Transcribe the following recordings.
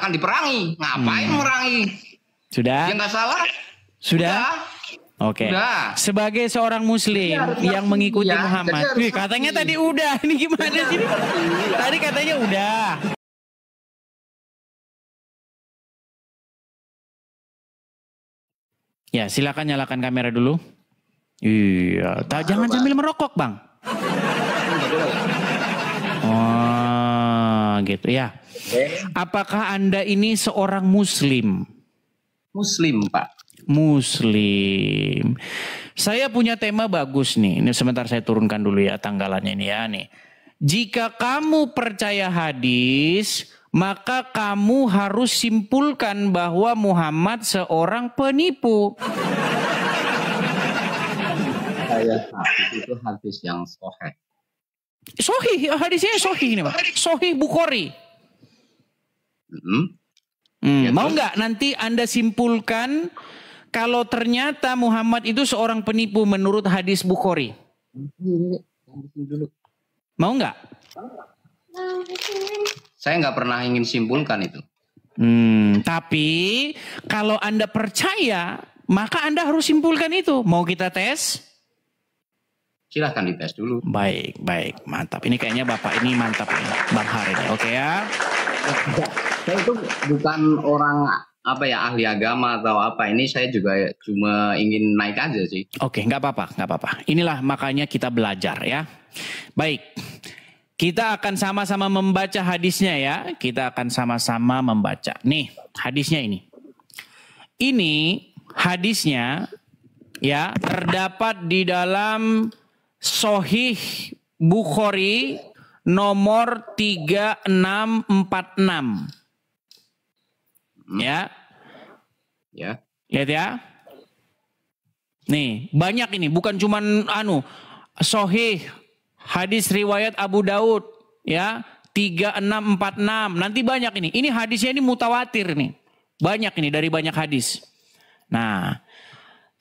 akan diperangi. Ngapain merangi? Sudah? Dia nggak salah. Sudah? Oke. Sebagai seorang muslim yang mengikuti Muhammad. Wih, katanya tadi udah. Ini gimana sih? Tadi katanya udah. Ya, silakan nyalakan kamera dulu. Iya, jangan sambil merokok, Bang. Oh, gitu ya. Apakah Anda ini seorang muslim? Muslim, Pak. Muslim. Saya punya tema bagus nih. Ini sebentar saya turunkan dulu ya tanggalannya ini ya nih. Jika kamu percaya hadis, maka kamu harus simpulkan bahwa Muhammad seorang penipu. Itu hadis yang sahih. Sahih, hadisnya sahih ini Pak. Sahih Bukhari. Mau nggak nanti Anda simpulkan kalau ternyata Muhammad itu seorang penipu menurut hadis Bukhari? Mau nggak? Saya nggak pernah ingin simpulkan itu. Tapi kalau Anda percaya, maka Anda harus simpulkan itu. Mau kita tes? Silahkan dites dulu. Baik, baik. Mantap. Ini kayaknya Bapak ini mantap ya. Bang Har ini. Oke ya. Saya itu bukan orang ahli agama atau apa. Ini saya juga cuma ingin naik aja sih. Oke, nggak apa-apa, nggak apa-apa. Inilah makanya kita belajar ya. Baik. Kita akan sama-sama membaca hadisnya ya. Kita akan sama-sama membaca. Nih, hadisnya ini. Ini hadisnya ya terdapat di dalam Sahih Bukhari nomor 3646. Ya. Ya. Lihat ya. Nih, banyak ini, bukan cuman Sahih hadis riwayat Abu Daud ya, 3646. Nanti banyak ini. Ini hadisnya ini mutawatir nih. Banyak ini dari banyak hadis. Nah,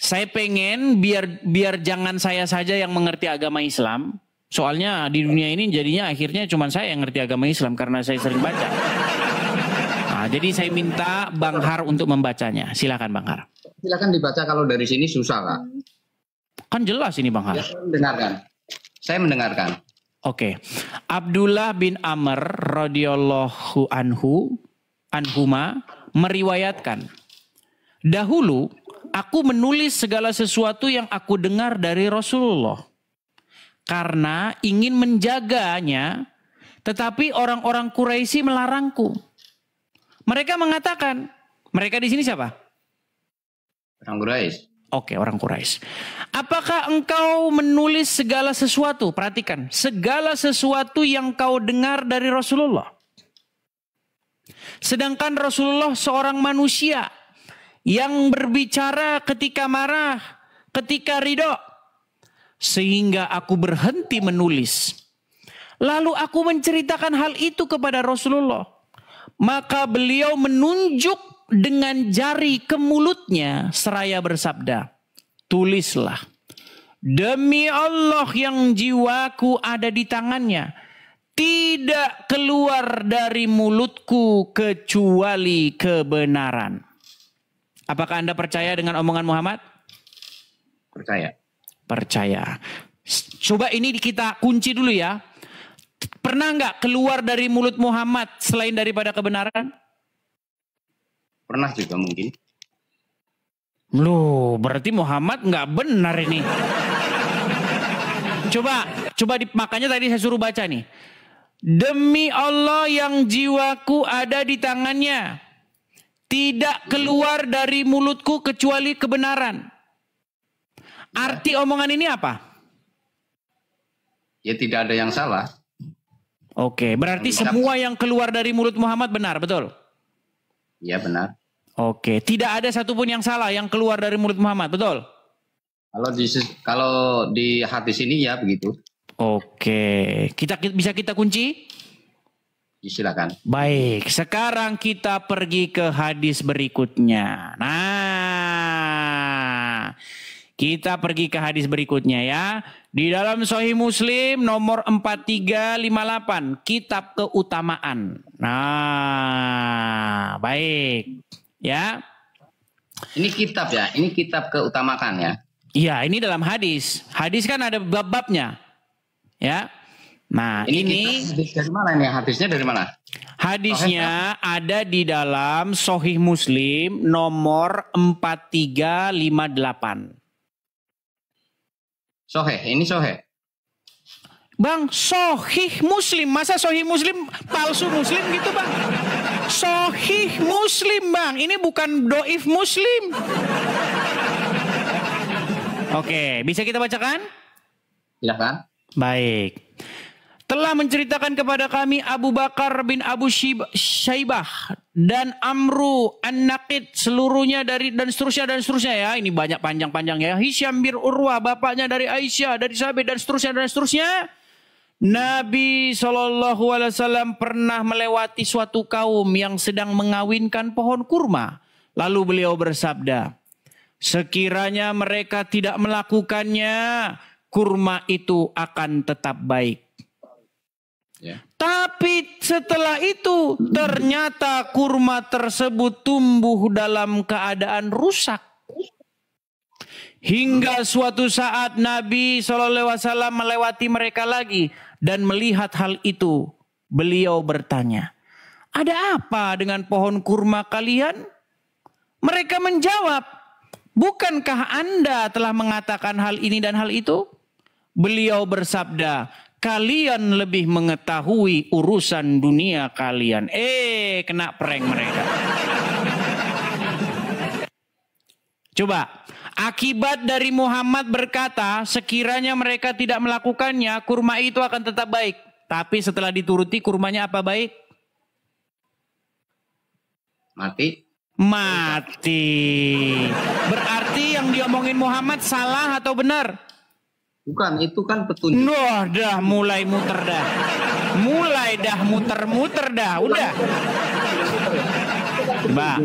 saya pengen biar jangan saya saja yang mengerti agama Islam. Soalnya di dunia ini jadinya akhirnya cuma saya yang ngerti agama Islam karena saya sering baca. Nah, jadi saya minta Bang Har untuk membacanya. Silakan Bang Har. Silakan dibaca, kalau dari sini susah, Pak. Kan jelas ini Bang Har. Ya, saya mendengarkan. Oke. Abdullah bin Amr radhiyallahu anhuma meriwayatkan, dahulu aku menulis segala sesuatu yang aku dengar dari Rasulullah karena ingin menjaganya, tetapi orang-orang Quraisy melarangku. Mereka mengatakan, mereka di sini siapa? Orang Quraisy. Oke, orang Quraisy. Apakah engkau menulis segala sesuatu? Perhatikan, segala sesuatu yang kau dengar dari Rasulullah. Sedangkan Rasulullah seorang manusia yang berbicara ketika marah, ketika ridho. Sehingga aku berhenti menulis. Lalu aku menceritakan hal itu kepada Rasulullah. Maka beliau menunjuk dengan jari ke mulutnya seraya bersabda, tulislah. Demi Allah yang jiwaku ada di tangannya, tidak keluar dari mulutku kecuali kebenaran. Apakah Anda percaya dengan omongan Muhammad? Percaya. Percaya. Coba ini kita kunci dulu ya. Pernah nggak keluar dari mulut Muhammad selain daripada kebenaran? Pernah juga mungkin. Loh, berarti Muhammad nggak benar ini. Makanya tadi saya suruh baca nih. Demi Allah yang jiwaku ada di tangannya, tidak keluar dari mulutku kecuali kebenaran. Arti omongan ini apa? Ya tidak ada yang salah. Oke, berarti semua yang keluar dari mulut Muhammad benar, betul? Ya benar. Oke, tidak ada satupun yang salah yang keluar dari mulut Muhammad, betul? Kalau di hadis ini ya begitu. Oke, bisa kita kunci? Silakan. Baik, sekarang kita pergi ke hadis berikutnya. Nah, Kita pergi ke hadis berikutnya ya. Di dalam Sahih Muslim nomor 4358, kitab keutamaan. Nah, baik. Ya. Ini kitab ya, ini kitab keutamaan ya. Iya, ini dalam hadis. Hadis kan ada bab-babnya. Ya. Nah, ini hadis dari mana nih? Hadisnya dari mana? Hadisnya ada di dalam Sahih Muslim nomor 4358. Ini Sahih. Bang, Sahih Muslim. Masa Sahih Muslim palsu Muslim gitu, Bang? Sahih Muslim, Bang. Ini bukan doif Muslim. Oke, bisa kita bacakan? Silakan. Baik. Telah menceritakan kepada kami Abu Bakar bin Abu Syaibah dan Amru An-Naqid seluruhnya dari dan seterusnya ya. Ini banyak panjang-panjang ya. Hisyam bin Urwah bapaknya dari Aisyah dari sahabat dan seterusnya. Nabi SAW pernah melewati suatu kaum yang sedang mengawinkan pohon kurma. Lalu beliau bersabda, sekiranya mereka tidak melakukannya, kurma itu akan tetap baik. Ya. Tapi setelah itu ternyata kurma tersebut tumbuh dalam keadaan rusak. Hingga suatu saat Nabi SAW melewati mereka lagi dan melihat hal itu. Beliau bertanya, ada apa dengan pohon kurma kalian? Mereka menjawab, bukankah Anda telah mengatakan hal ini dan hal itu? Beliau bersabda, kalian lebih mengetahui urusan dunia kalian. Kena prank mereka. Coba, akibat dari Muhammad berkata, sekiranya mereka tidak melakukannya, kurma itu akan tetap baik. Tapi setelah dituruti, kurmanya apa baik? Mati. Berarti yang diomongin Muhammad salah atau benar? Bukan, itu kan petunjuk. Dah mulai muter dah. Muter-muter dah. Udah. Mbak.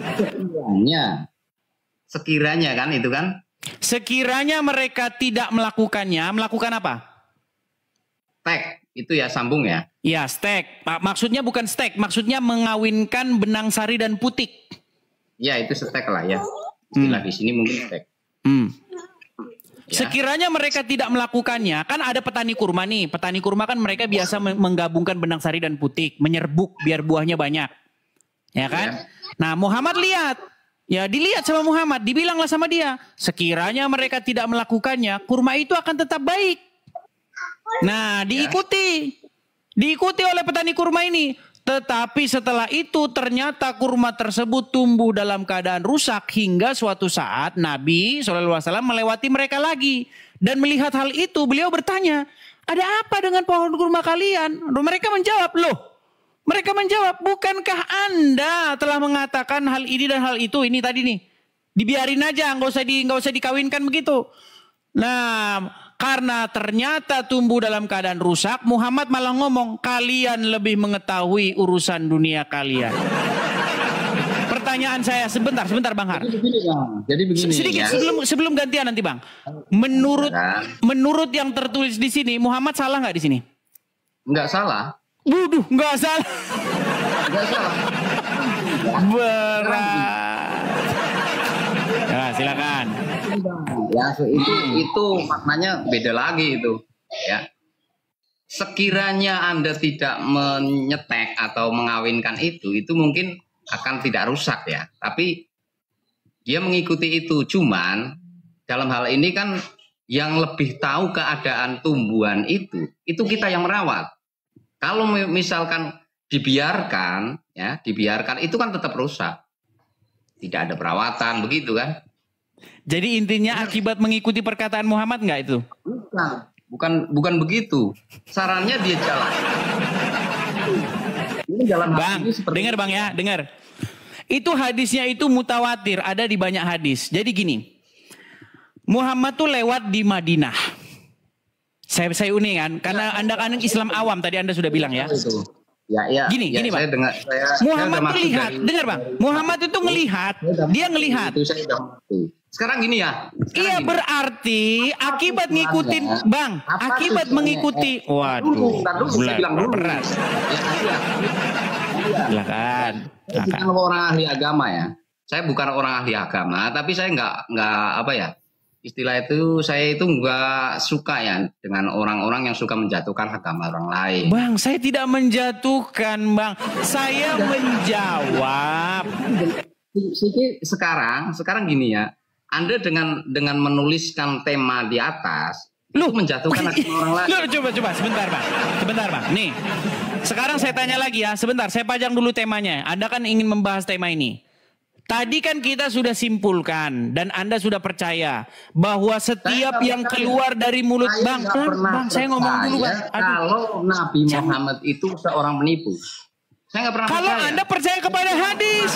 Sekiranya kan itu kan. Sekiranya mereka tidak melakukannya, melakukan apa? Stek, itu ya sambung ya. Ya, stek. Maksudnya bukan stek, maksudnya mengawinkan benang sari dan putik. Ya, itu stek lah ya. Istilah di sini mungkin stek. Ya. Sekiranya mereka tidak melakukannya, kan ada petani kurma nih. Petani kurma kan mereka biasa menggabungkan benang sari dan putik, menyerbuk biar buahnya banyak. Ya kan? Ya. Nah, Muhammad lihat. Ya, dilihat sama Muhammad, dibilanglah sama dia, sekiranya mereka tidak melakukannya, kurma itu akan tetap baik. Nah, diikuti. Diikuti oleh petani kurma ini. Tetapi setelah itu ternyata kurma tersebut tumbuh dalam keadaan rusak hingga suatu saat Nabi SAW melewati mereka lagi. Dan melihat hal itu beliau bertanya, ada apa dengan pohon kurma kalian? Mereka menjawab, bukankah Anda telah mengatakan hal ini dan hal itu? Ini tadi nih, dibiarin aja, nggak usah dikawinkan begitu. Nah, karena ternyata tumbuh dalam keadaan rusak, Muhammad malah ngomong, kalian lebih mengetahui urusan dunia kalian. Pertanyaan saya sebentar Bang Har. Jadi begini. Sedikit ya. sebelum gantian nanti Bang. Menurut yang tertulis di sini, Muhammad salah nggak di sini? Nggak salah. Wuduh, nggak salah. Nggak salah. Berat. Ya, silakan. Ya, itu maknanya beda lagi itu. Ya. Sekiranya Anda tidak menyetek atau mengawinkan itu mungkin akan tidak rusak ya. Tapi dia mengikuti itu. Cuman dalam hal ini kan yang lebih tahu keadaan tumbuhan itu kita yang merawat. Kalau misalkan dibiarkan itu kan tetap rusak. Tidak ada perawatan, begitu kan? Jadi intinya akibat mengikuti perkataan Muhammad nggak itu? Bukan begitu. Sarannya dia jalan. Ini jalan Bang, dengar Bang ya, dengar. Itu hadisnya itu mutawatir, ada di banyak hadis. Jadi gini, Muhammad tuh lewat di Madinah. Saya uning kan, karena Anda kan Islam awam tadi Anda sudah bilang ya. Ya, gini Bang. Muhammad tuh lihat, dengar Bang. Muhammad itu ngelihat, dia ngelihat. Itu saya udah mengerti. Sekarang gini ya. Iya berarti akibat ngikutin Bang, akibat mengikuti. Waduh, saya bilang dulu. berat. Silakan. Saya bukan orang ahli agama ya. Saya bukan orang ahli agama, tapi saya nggak apa ya. Istilah itu saya itu nggak suka ya dengan orang-orang yang suka menjatuhkan agama orang lain. Bang, saya tidak menjatuhkan, Bang. Saya menjawab. Sekarang gini ya. Anda dengan menuliskan tema di atas, lu menjatuhkan agama orang lain. Lu coba sebentar bang. Nih, sekarang saya tanya lagi ya. Sebentar, saya pajang dulu temanya. Anda kan ingin membahas tema ini. Tadi kan kita sudah simpulkan dan Anda sudah percaya bahwa setiap yang keluar dari mulut Bang, saya ngomong dulu Bang. Kalau Nabi Muhammad itu seorang penipu. Saya nggak pernah kalau percaya. Anda percaya kepada hadis.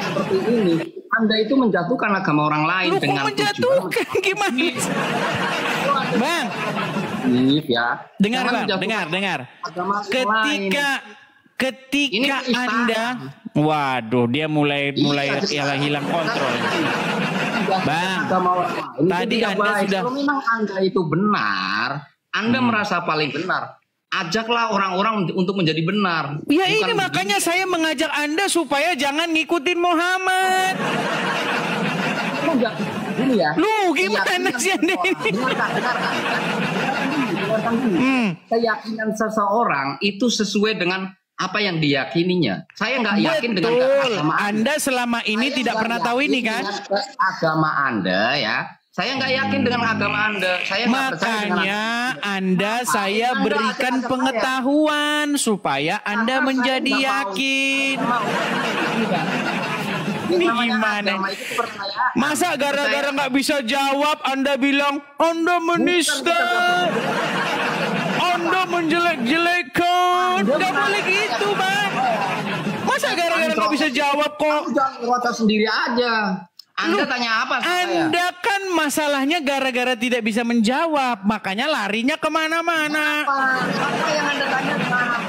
Seperti ini. Anda itu menjatuhkan agama orang lain dengan menjatuhkan gimana? Bang. Ya. Dengar Bang, dengar. Ketika Anda, waduh dia mulai hilang kontrol. Bang, tadi Anda sudah. Kalau memang Anda itu benar, Anda merasa paling benar. Ajaklah orang-orang untuk menjadi benar. Ya ini makanya saya mengajak Anda supaya jangan ngikutin Muhammad. Ini ya. Lu gimana sih Anda ini? Keyakinan seseorang itu sesuai dengan apa yang diyakininya. Saya nggak yakin dengan agama Anda selama ini tidak pernah tahu ini kan? Agama Anda ya. Saya nggak yakin dengan agama Anda. Makanya Anda saya berikan pengetahuan supaya Anda menjadi yakin. Ini gimana? Masa gara-gara nggak bisa jawab Anda bilang Anda menista, Anda menjelek-jelekan? Nggak boleh gitu Bang. Masa gara-gara nggak bisa jawab kok? Jangan ngerasa sendiri aja. Anda tanya apa? Anda kan masalahnya gara-gara tidak bisa menjawab, makanya larinya kemana-mana. Apa yang Anda tanyakan?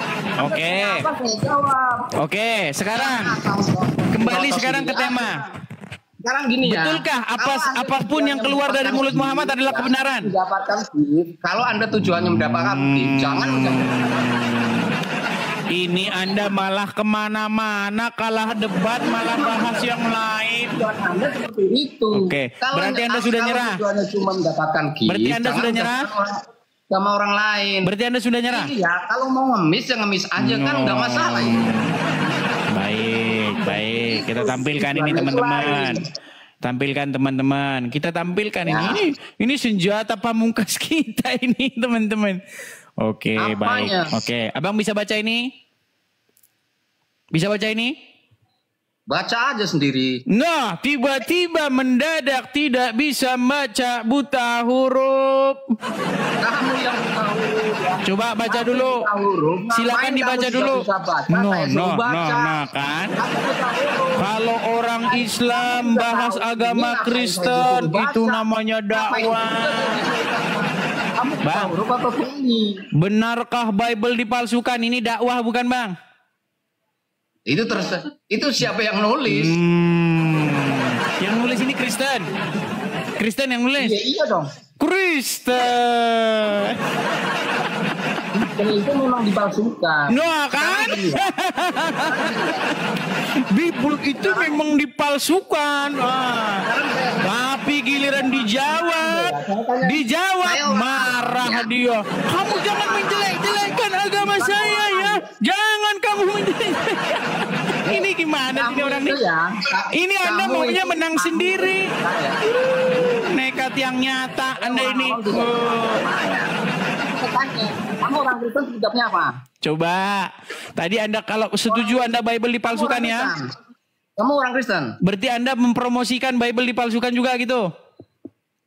Oke, sekarang kembali sekarang ke tema. Sekarang gini ya. Betulkah apapun yang keluar dari mulut Muhammad adalah kebenaran? Kalau Anda tujuannya mendapatkan bukti, jangan ini Anda malah kemana-mana, kalah debat, malah bahas yang lain. Anda seperti itu. Oke, berarti Anda sudah nyerah. Cuma mendapatkan berarti Anda sudah nyerah? Sama orang lain. Berarti Anda sudah nyerah? Iya, kalau mau ngemis ya ngemis aja kan nggak masalah. Baik. Kita tampilkan ini teman-teman. Tampilkan teman-teman. Kita tampilkan ini. Ini senjata pamungkas kita ini teman-teman. Oke, baik. Oke, Abang bisa baca ini? Bisa baca ini? Baca aja sendiri. Nah, tiba-tiba mendadak tidak bisa baca, buta huruf. Kamu yang buta huruf. Ya. Coba baca dulu. Silakan dibaca dulu. No, kan. Kalau orang Islam bahas agama Kristen itu namanya dakwah. Bang, benarkah Bible dipalsukan? Ini dakwah bukan Bang? Itu siapa yang nulis? Yang nulis ini Kristen. Kristen yang nulis? Iya dong. Kristen. Itu memang dipalsukan. Nah kan? Bible itu memang dipalsukan. Tapi giliran dijawab marah dia. Kamu jangan menjelek-jelekkan agama saya ya. Jangan kamu menjelek. Ini gimana ini orang ini? Ini Anda maunya menang sendiri. Nekat yang nyata Anda ini. Kamu orang Kristen hidupnya apa? Coba. Tadi Anda kalau setuju Anda Bible dipalsukan ya. Kamu orang Kristen. Berarti Anda mempromosikan Bible dipalsukan juga gitu?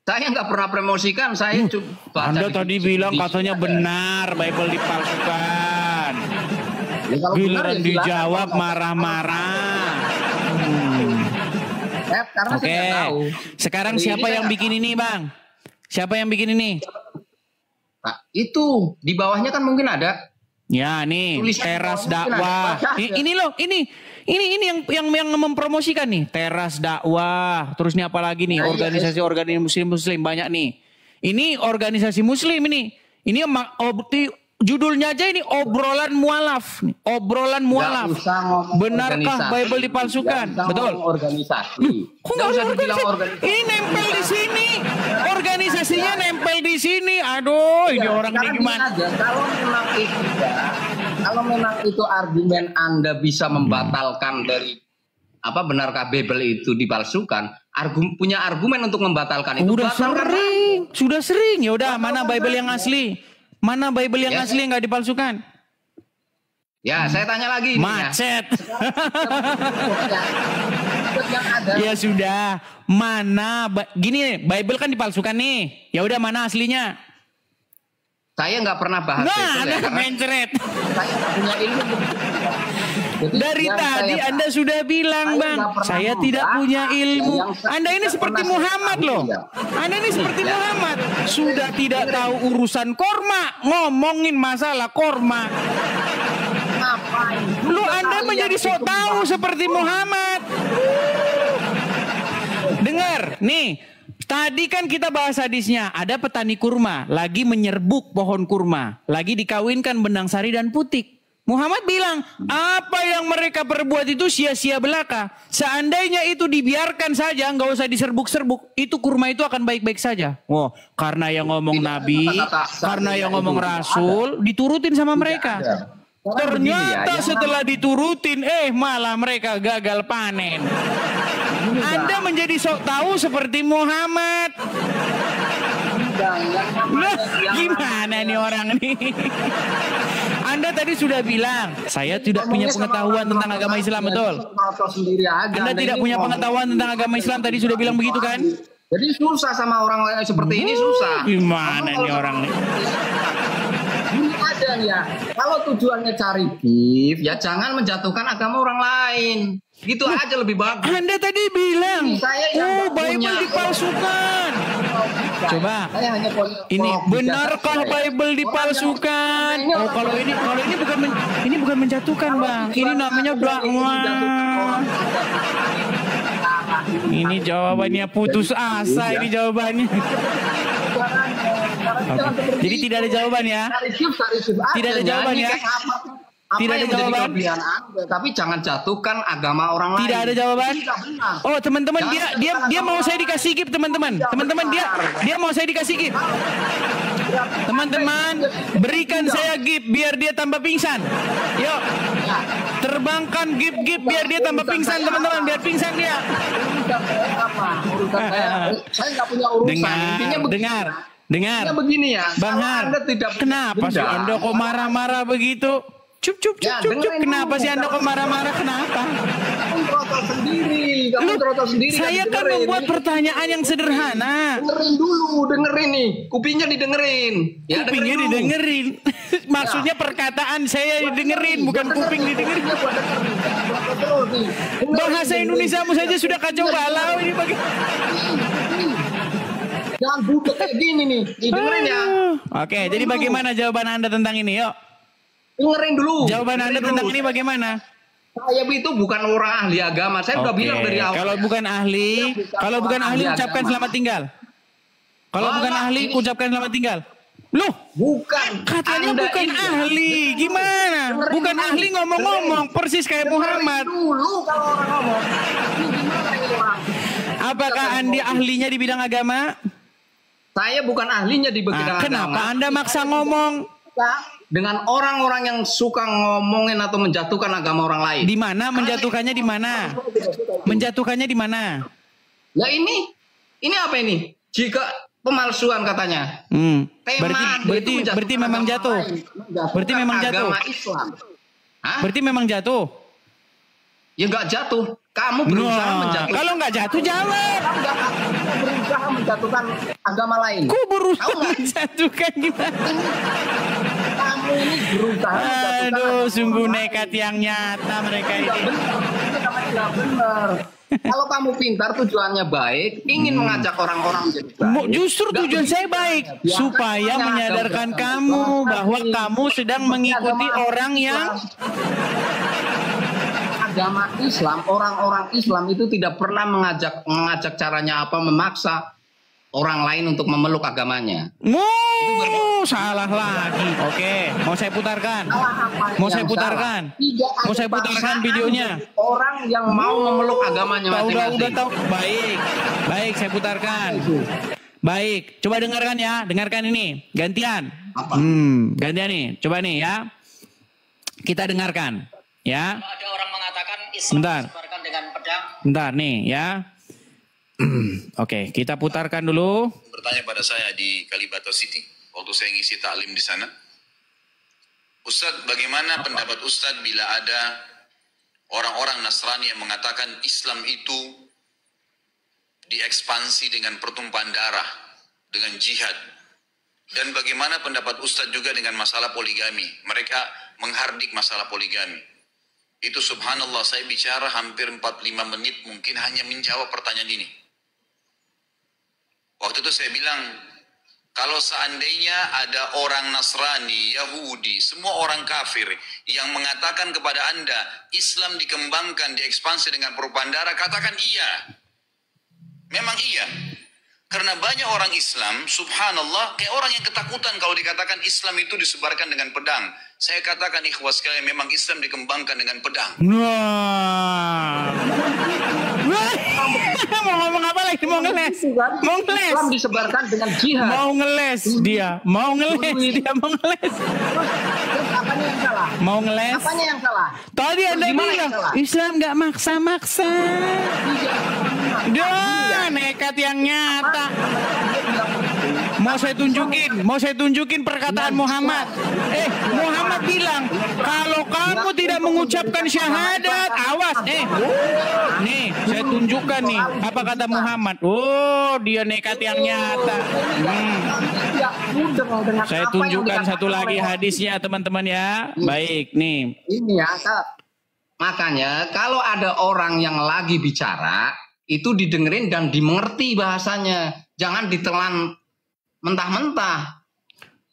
Saya nggak pernah promosikan. Saya coba. Anda tadi bilang katanya benar Bible dipalsukan. Giliran dijawab marah-marah. Oke. Sekarang siapa yang bikin ini Bang? Siapa yang bikin ini? Nah, itu di bawahnya kan mungkin ada. Ya nih teras dakwah. Ini loh, yang mempromosikan nih, teras dakwah, terus nih apalagi nih, organisasi muslim banyak nih. Ini organisasi muslim ini. Ini judulnya aja ini obrolan mualaf, obrolan mualaf. Benarkah Bible dipalsukan? Betul. Organisasi. Kok nggak usah organisasi? Ini nempel di sini. Organisasinya nempel di sini. Aduh, ini orang ini gimana? Kalau memang itu argumen Anda bisa membatalkan dari benarkah Bible itu dipalsukan? Punya argumen untuk membatalkan itu. Sudah sering. Ya udah, mana Bible yang asli? Mana Bible yang asli yang nggak dipalsukan? Ya, saya tanya lagi. Macet. Ya sudah, mana gini, Bible kan dipalsukan nih. Ya udah, mana aslinya? Saya nggak pernah bahas itu. Anda mencret. Saya nggak punya ilmu. Dari tadi Anda sudah bilang, Bang, saya tidak punya ilmu. Anda ini seperti Muhammad loh. Anda ini seperti Muhammad. Sudah tidak tahu urusan korma, ngomongin masalah korma. Lu Anda menjadi sok tahu seperti Muhammad. Dengar, nih. Tadi kan kita bahas hadisnya, ada petani kurma lagi menyerbuk pohon kurma, lagi dikawinkan benang sari dan putik. Muhammad bilang, apa yang mereka perbuat itu sia-sia belaka. Seandainya itu dibiarkan saja, nggak usah diserbuk-serbuk, itu kurma itu akan baik-baik saja. Wow, karena yang ngomong Nabi, karena yang ngomong Rasul, diturutin sama mereka. Ternyata setelah diturutin, malah mereka gagal panen. Anda menjadi sok tahu seperti Muhammad. Loh, gimana nih orang ini? Anda tadi sudah bilang, saya tidak punya pengetahuan tentang agama Islam, betul? Anda tidak punya pengetahuan tentang agama Islam, tadi sudah bilang begitu kan? Jadi susah sama orang seperti ini, susah. Gimana nih orang ini? Ini aja ya, kalau tujuannya cari beef, ya jangan menjatuhkan agama orang lain. Gitu aja lebih bagus. Anda tadi bilang, Bible dipalsukan. Coba, ini benarkah Bible dipalsukan? Oh, kalau ini bukan menjatuhkan, Bang. Ini namanya dakwah. Ini jawabannya putus asa. Ini jawabannya. Okay. Jadi tidak ada jawaban ya? Tidak ada jawaban ya? Tidak ada jawaban. Tapi jangan jatuhkan agama orang lain. Tidak ada jawaban. Oh, teman-teman, dia mau saya dikasih gift, teman-teman. Teman-teman, dia mau saya dikasih gift. Teman-teman, berikan saya gift biar dia tambah pingsan. Yuk. Terbangkan gift biar dia tambah pingsan, teman-teman, biar pingsan dia. Saya nggak punya urusan. Dengar. Begini ya. Bang Har, kenapa sih Anda kok marah-marah begitu? Cup. Kenapa sih Anda kok marah-marah? Kenapa? Kamu terotol sendiri. Saya kan membuat pertanyaan yang sederhana. Dengerin nih. Kupingnya didengerin. Ya, kupingnya didengerin. Maksudnya perkataan saya didengerin, bukan kuping didengerin. Bahasa Indonesiamu saja sudah kacau balau ini bagaimana? Jangan budek kayak gini nih. Dengerin ya. Oke, jadi bagaimana jawaban Anda tentang ini? Yuk. Dengerin dulu. Jawaban Anda tentang ini bagaimana? Saya itu bukan orang ahli agama. Saya udah bilang dari awal. Kalau bukan ahli, ucapkan selamat tinggal. Kalau bukan ahli, ucapkan selamat tinggal. Loh, bukan. Katanya bukan ahli. Gimana? Bukan ahli ngomong-ngomong, persis kayak Muhammad. Dulu kalau orang ngomong. Apakah Anda ahlinya di bidang agama? Saya bukan ahlinya di bidang agama. Kenapa Anda maksa ngomong? Dengan orang-orang yang suka ngomongin atau menjatuhkan agama orang lain. Di mana menjatuhkannya di mana? Menjatuhkannya di mana? Lah ini apa ini? Jika pemalsuan katanya. Berarti memang jatuh. Berarti memang jatuh. Agama Islam. Hah? Berarti memang jatuh. Ya nggak jatuh. Kamu berusaha menjatuhkan. Kalau nggak jatuh jawab. Kamu berusaha menjatuhkan agama lain. Kok berusaha menjatuhkan gimana? Kamu ini berusaha. Aduh, sungguh nekat yang nyata mereka ini. Tidak benar. Kalau kamu pintar, tujuannya baik, ingin mengajak orang-orang menjadi baik. Justru tujuan saya baik, supaya menyadarkan kamu bahwa kamu sedang mengikuti orang yang agama Islam, orang-orang Islam itu tidak pernah mengajak caranya apa, memaksa orang lain untuk memeluk agamanya. Salah lagi. Oke, mau saya putarkan. Mau saya putarkan. Mau saya putarkan videonya. Orang yang mau memeluk agamanya masing-masing. Udah tahu. Baik, saya putarkan. Baik, coba dengarkan ya. Dengarkan ini. Gantian. Apa? Gantian nih. Coba nih ya. Kita dengarkan. Ya. Ada orang mengatakan Islam disebarkan dengan pedang. Bentar nih ya. Oke, kita putarkan dulu. Bertanya pada saya di Kalibata City waktu saya ngisi taklim di sana, Ustadz, bagaimana pendapat Ustadz bila ada orang-orang Nasrani yang mengatakan Islam itu diekspansi dengan pertumpahan darah, dengan jihad, dan bagaimana pendapat Ustadz juga dengan masalah poligami? Mereka menghardik masalah poligami. Itu subhanallah, saya bicara hampir 45 menit mungkin hanya menjawab pertanyaan ini. Waktu itu saya bilang, kalau seandainya ada orang Nasrani, Yahudi, semua orang kafir yang mengatakan kepada Anda, Islam dikembangkan, diekspansi dengan perubahan darah, katakan iya. Memang iya. Karena banyak orang Islam, subhanallah, kayak orang yang ketakutan kalau dikatakan Islam itu disebarkan dengan pedang. Saya katakan ikhwas sekalian, memang Islam dikembangkan dengan pedang. Mau ngomong apa lagi? Mau ngeles? Mau ngeles? Islam disebarkan dengan jihad. Mau ngeles dia. Mau ngeles dia. Mau ngeles. Terus apanya yang salah? Mau ngeles? Apanya yang salah? Tadi Anda Gimana bilang yang salah? Islam nggak maksa-maksa. Dah, nekat yang nyata. Mau saya tunjukin perkataan Muhammad. Muhammad bilang, kalau kamu tidak mengucapkan syahadat, awas. Nih, saya tunjukkan nih apa kata Muhammad. Oh, dia nekat yang nyata. Saya tunjukkan satu lagi hadisnya, teman-teman ya. Baik, nih. Ini ya, makanya kalau ada orang yang lagi bicara, itu didengerin dan dimengerti bahasanya. Jangan ditelan mentah-mentah.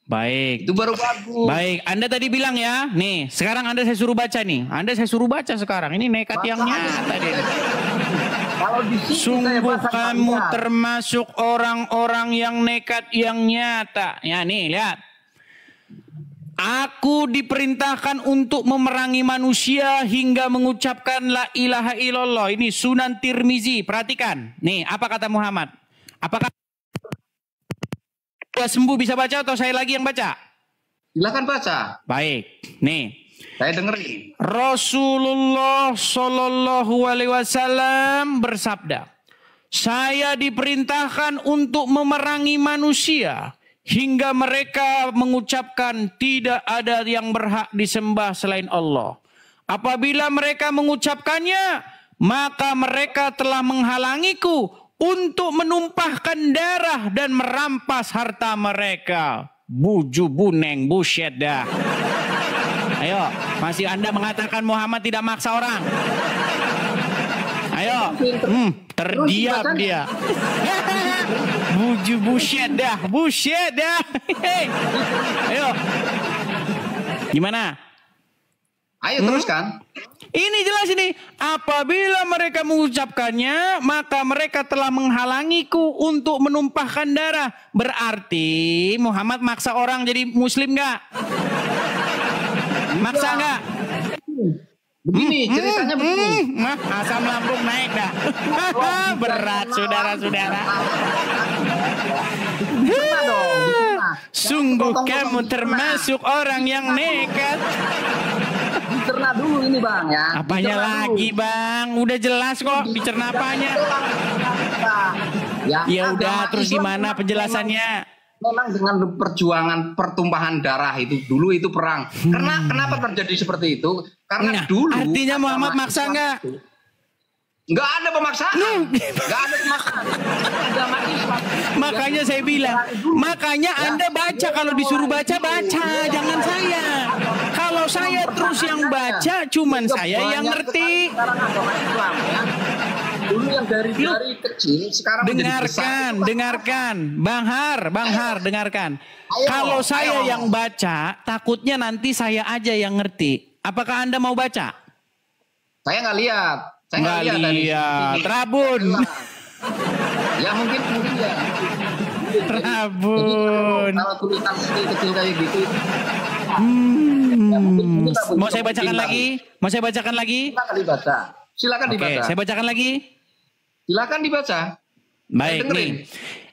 Baik. Itu baru bagus. Baik, Anda tadi bilang ya. Nih, sekarang Anda saya suruh baca nih. Anda saya suruh baca sekarang. Ini nekat yang nyata deh. Kalau di situ Sungguh kamu termasuk orang-orang yang nekat yang nyata. Ya nih, lihat. Aku diperintahkan untuk memerangi manusia hingga mengucapkan la ilaha illallah. Ini Sunan Tirmizi. Perhatikan. Nih, apa kata Muhammad? Apakah sudah sembuh bisa baca atau saya lagi yang baca? Silakan baca. Baik. Nih. Saya dengerin. Rasulullah Shallallahu Alaihi Wasallam bersabda, saya diperintahkan untuk memerangi manusia hingga mereka mengucapkan tidak ada yang berhak disembah selain Allah. Apabila mereka mengucapkannya, maka mereka telah menghalangiku untuk menumpahkan darah dan merampas harta mereka. Buju buneng busyet dah. Ayo, masih Anda mengatakan Muhammad tidak maksa orang? Ayo, terdiam dia. Buju busyet dah. Ayo. Gimana? Ayo teruskan. Ini jelas ini. Apabila mereka mengucapkannya, maka mereka telah menghalangiku untuk menumpahkan darah. Berarti Muhammad maksa orang jadi muslim nggak? Maksa nggak? Begini, ceritanya begini. Asam lambung naik dah. Berat, saudara-saudara. Sungguh kamu termasuk orang yang nekat. Dicerna dulu ini bang ya. Apanya lagi bang? Udah jelas kok dicerna apanya. Ya udah, terus gimana penjelasannya? Memang dengan perjuangan pertumpahan darah itu dulu itu perang. Karena kenapa terjadi seperti itu? Karena dulu. Artinya Muhammad maksa nggak? Nggak ada pemaksaan. Nggak ada pemaksaan. Agama Islam. Makanya saya bilang, makanya Anda baca, kalau disuruh baca, jangan saya. Kalau saya terus yang baca, cuman saya yang ngerti. Sekarang agama Islam ya. Dulu yang dari kecil, sekarang dengarkan. Bang Har, dengarkan. Kalau saya yang baca, takutnya nanti saya aja yang ngerti. Apakah Anda mau baca? Saya nggak lihat. Saya Nggak nggak lihat dari lihat. sini. Rabun. Ya mungkin ya. Rabun. Kalau tulisan kecil kayak gitu. Mau saya bacakan lagi? Mau saya bacakan lagi? Silakan dibaca. Silakan Oke, dibaca. saya bacakan lagi. Silakan dibaca. Baik dengerin. nih.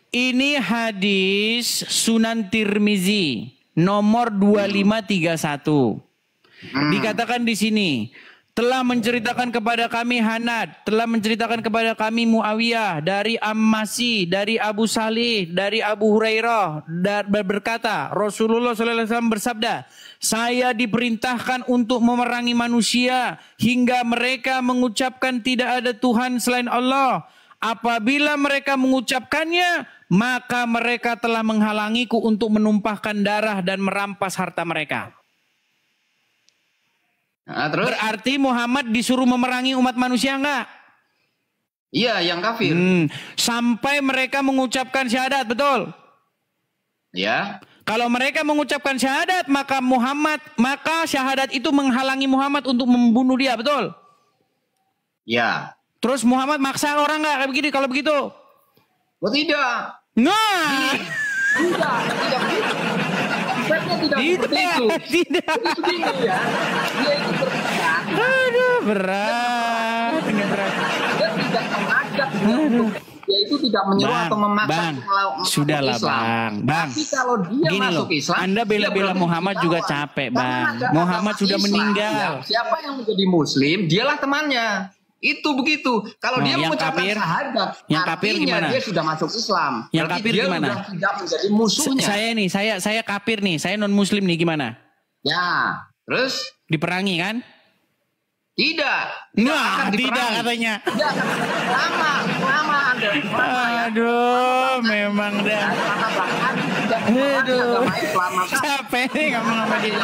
Ini hadis Sunan Tirmizi nomor 2531. Dikatakan di sini, telah menceritakan kepada kami Hanad, telah menceritakan kepada kami Muawiyah dari Ammasi, dari Abu Salih, dari Abu Hurairah, dan berkata, Rasulullah SAW bersabda, saya diperintahkan untuk memerangi manusia hingga mereka mengucapkan tidak ada Tuhan selain Allah. Apabila mereka mengucapkannya, maka mereka telah menghalangiku untuk menumpahkan darah dan merampas harta mereka. Nah, terus? Berarti Muhammad disuruh memerangi umat manusia enggak? Iya, yang kafir. Sampai mereka mengucapkan syahadat, betul? Ya. Kalau mereka mengucapkan syahadat, maka syahadat itu menghalangi Muhammad untuk membunuh dia, betul? Ya. Terus Muhammad maksa orang enggak kayak begini kalau begitu? Oh tidak. Nah. Tidak begitu. Konsepnya tidak seperti itu. Tidak. Jadi begini ya. Dia itu berpesan. Aduh, berat. Ini berat. Dia tidak mengajak dia untuk, dia itu tidak menyuruh Bang, atau memaksa Bang, masuk sudahlah, Islam. Bang. Tapi kalau dia Gini masuk loh, Islam, Anda bela-bela dia Muhammad berarti juga kawan. capek, Karena Bang. ada Muhammad agama sudah Islam, meninggal. ya. Siapa yang menjadi Muslim, dialah temannya. Itu begitu. Kalau dia yang mengucapkan kafir, syahadat, yang kafir artinya gimana? dia sudah masuk Islam. Yang Berarti kafir dia gimana? sudah tidak menjadi musuhnya. Saya kafir nih, saya non muslim nih gimana? Ya, terus Diperangi kan? tidak. Wah, akan tidak diperangi. katanya. Tidak akan lama Anda. Aduh, memang dah. Aduh, capek nih ngomong sama dia.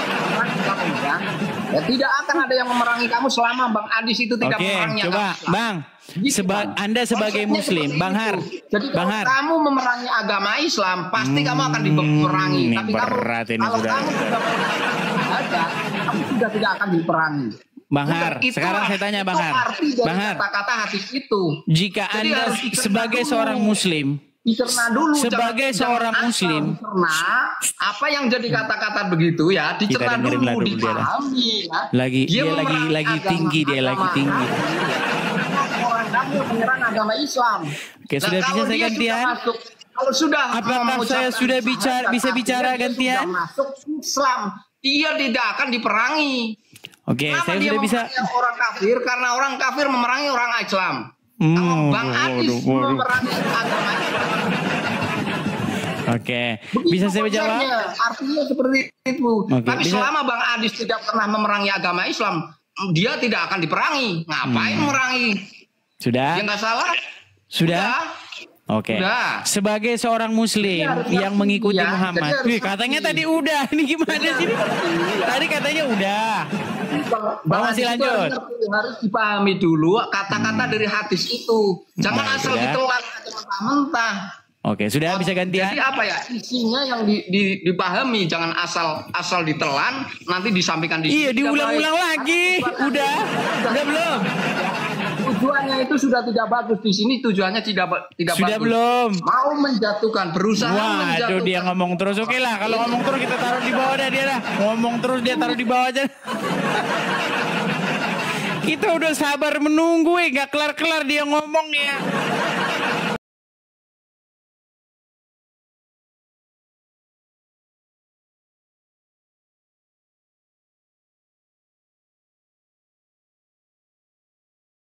Ya, tidak akan ada yang memerangi kamu selama Bang Adis itu tidak Oke, memerangi coba agama Islam. Bang. Gitu, Bang. Anda sebagai Konsepnya Muslim, seperti Bang Har. itu. Jadi Bang kalau Har. kamu memerangi agama Islam, pasti kamu akan diperangi. ini Tapi berat ini kalau sudah. kamu sudah ada, kamu sudah tidak akan diperangi. Bang Har, Itu sekarang saya tanya Bang Har. arti dari Bang Har, kata-kata hadis itu. jika Jadi Anda harus dicerna sebagai dulu. seorang Muslim, Dicerna dulu. Sebagai seorang asal Muslim. dicerna apa yang jadi kata-kata begitu ya, dicerna dengerin dulu, lah dulu dia lah. dipahami. Ya. Dia memerangi lagi agama- tinggi, dia agama lagi tinggi. kafir. Orang kafir menyerang agama Islam. Oke, sudah bisa kalau saya dia gantian? sudah masuk, kalau sudah Apakah mengucapkan saya sudah syahadat, bisa bicara artinya dia gantian? sudah masuk Islam, dia tidak akan diperangi. Oke, Kenapa saya dia sudah bisa. memerangi orang kafir? Karena orang kafir memerangi orang Islam. Kalau Bang Adis memerangi agama Islam. Oke, Begitu bisa saya konsepnya, jawab? artinya seperti itu. Oke, Tapi bisa- selama Bang Adis tidak pernah memerangi agama Islam, dia tidak akan diperangi. Ngapain memerangi? Sudah? Dia nggak salah. Sudah? Oke. Sudah. Sebagai seorang Muslim Jadi harus yang ngerti, mengikuti ya. Muhammad. Jadi harus Wih, katanya ngerti. tadi udah. Ini gimana sih? Tadi katanya udah. Bang masih Adis itu lanjut. harus dipahami dulu kata-kata dari hadis itu. Jangan Baik, asal sudah. ditelan aja mentah-mentah. Oke, sudah bisa Jadi gantian? apa ya, isinya yang dipahami, jangan asal ditelan nanti disampaikan di Iya, sini. Tidak diulang-ulang baik. lagi. Udah belum? Tujuannya itu sudah tidak bagus di sini, tujuannya tidak Sudah bagus. belum? Mau menjatuhkan, berusaha Waduh, menjatuhkan. dia ngomong terus. Oke lah, kalau ngomong terus kita taruh di bawah dah dia dah. Ngomong terus dia taruh di bawah aja. Kita udah sabar menunggu, gak kelar-kelar dia ngomong ya.